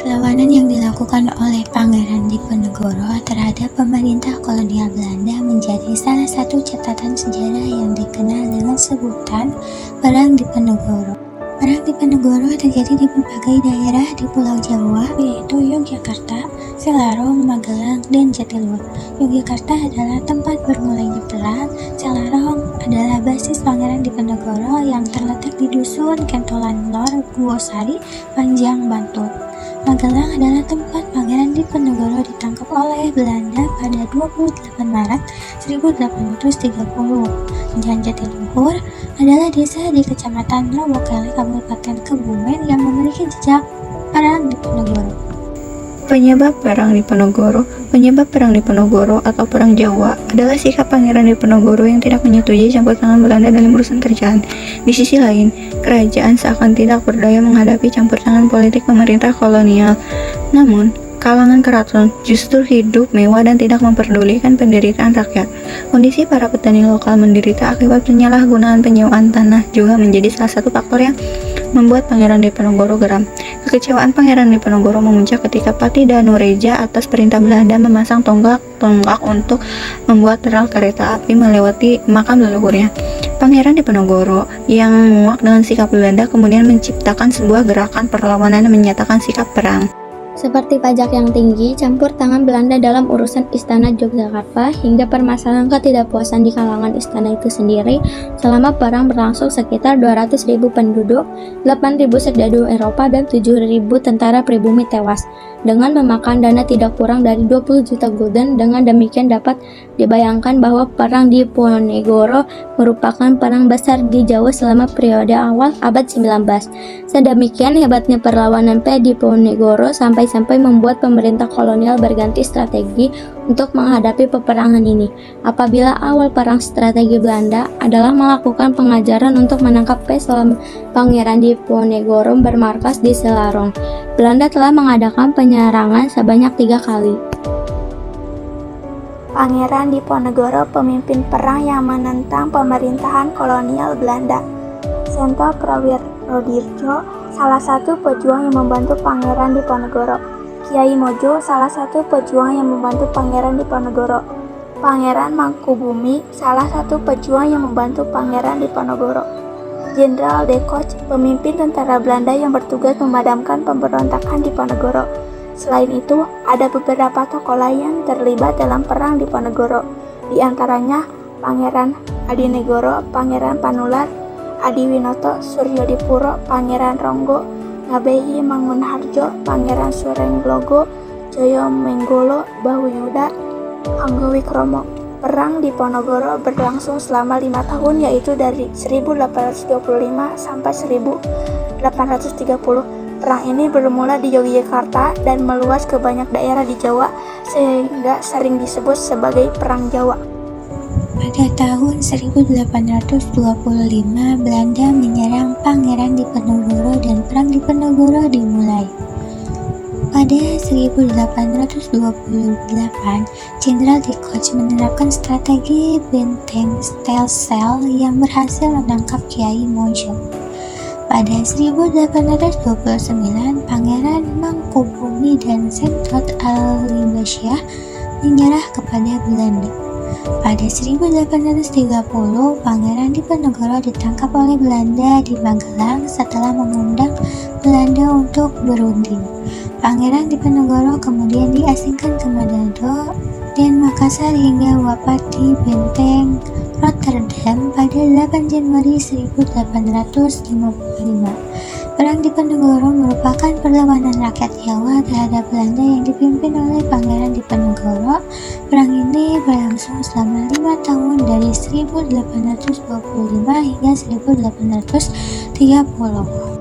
Perlawanan yang dilakukan oleh Pangeran Diponegoro terhadap pemerintah kolonial Belanda menjadi salah satu catatan sejarah yang dikenal dengan sebutan Perang Diponegoro. Perang Diponegoro terjadi di berbagai daerah di Pulau Jawa, yaitu Yogyakarta, Selarong, Magelang, dan Jatiluhur. Yogyakarta adalah tempat bermulainya perang. Selarong adalah basis Pangeran Diponegoro yang terletak di Dusun Kentolan Lor, Guosari, Panjang, Bantul. Magelang adalah tempat Pangeran Diponegoro ditangkap oleh Belanda pada 28 Maret 1830. Dan Jatiluhur adalah desa di Kecamatan Lowokele, Kabupaten Kebumen yang memiliki jejak Perang Diponegoro. Penyebab Perang Diponegoro atau Perang Jawa adalah sikap Pangeran Diponegoro yang tidak menyetujui campur tangan Belanda dalam urusan kerajaan. Di sisi lain, kerajaan seakan tidak berdaya menghadapi campur tangan politik pemerintah kolonial. Namun, kalangan keraton justru hidup mewah dan tidak memperdulikan penderitaan rakyat. Kondisi para petani lokal menderita akibat penyalahgunaan penyewaan tanah juga menjadi salah satu faktor yang membuat Pangeran Diponegoro geram. Kekecewaan Pangeran Diponegoro memuncak ketika Pati Danureja atas perintah Belanda memasang tonggak untuk membuat rel kereta api melewati makam leluhurnya. Pangeran Diponegoro yang muak dengan sikap Belanda kemudian menciptakan sebuah gerakan perlawanan dan menyatakan sikap perang. Seperti pajak yang tinggi, campur tangan Belanda dalam urusan Istana Yogyakarta, hingga permasalahan ketidakpuasan di kalangan istana itu sendiri. Selama perang berlangsung, sekitar 200.000 penduduk, 8.000 serdadu Eropa, dan 7.000 tentara pribumi tewas, dengan memakan dana tidak kurang dari 20 juta gulden. Dengan demikian dapat dibayangkan bahwa Perang Diponegoro merupakan perang besar di Jawa selama periode awal abad 19. Sedemikian hebatnya perlawanan Diponegoro sampai membuat pemerintah kolonial berganti strategi untuk menghadapi peperangan ini. Apabila awal perang, strategi Belanda adalah melakukan pengajaran untuk menangkap selama Pangeran Diponegoro bermarkas di Selarong. Belanda telah mengadakan penyerangan sebanyak 3 kali. Pangeran Diponegoro, pemimpin perang yang menentang pemerintahan kolonial Belanda. Sento Prawirodirjo, salah satu pejuang yang membantu Pangeran Diponegoro. Kiai Mojo, salah satu pejuang yang membantu Pangeran Diponegoro. Pangeran Mangkubumi, salah satu pejuang yang membantu Pangeran Diponegoro. Jenderal de Kock, pemimpin tentara Belanda yang bertugas memadamkan pemberontakan Diponegoro. Selain itu, ada beberapa tokoh lain yang terlibat dalam Perang Diponegoro, di antaranya Pangeran Adinegoro, Pangeran Panular, Adiwinoto Suryodipuro, Pangeran Ronggo, Ngabehi Mangunharjo, Pangeran Surenglogo, Joyo Menggolo, Bahuyuda, Anggowikromo. Perang Diponegoro berlangsung selama 5 tahun, yaitu dari 1825 sampai 1830. Perang ini bermula di Yogyakarta dan meluas ke banyak daerah di Jawa, sehingga sering disebut sebagai Perang Jawa. Pada tahun 1825, Belanda menyerang Pangeran Diponegoro dan Perang Diponegoro dimulai. Pada 1828, Jenderal de Kock menerapkan strategi benteng Stelsel yang berhasil menangkap Kiai Mojo. Pada 1829, Pangeran Mangkubumi dan Sentot Ali-Basyah menyerah kepada Belanda. Pada 1830, Pangeran Diponegoro ditangkap oleh Belanda di Magelang setelah mengundang Belanda untuk berunding. Pangeran Diponegoro kemudian diasingkan ke Manado dan Makassar hingga wafat di Benteng Rotterdam pada 8 Januari 1855. Perang Diponegoro merupakan perlawanan rakyat Jawa terhadap Belanda yang dipimpin oleh Pangeran Diponegoro. Perang ini berlangsung selama 5 tahun dari 1825 hingga 1830.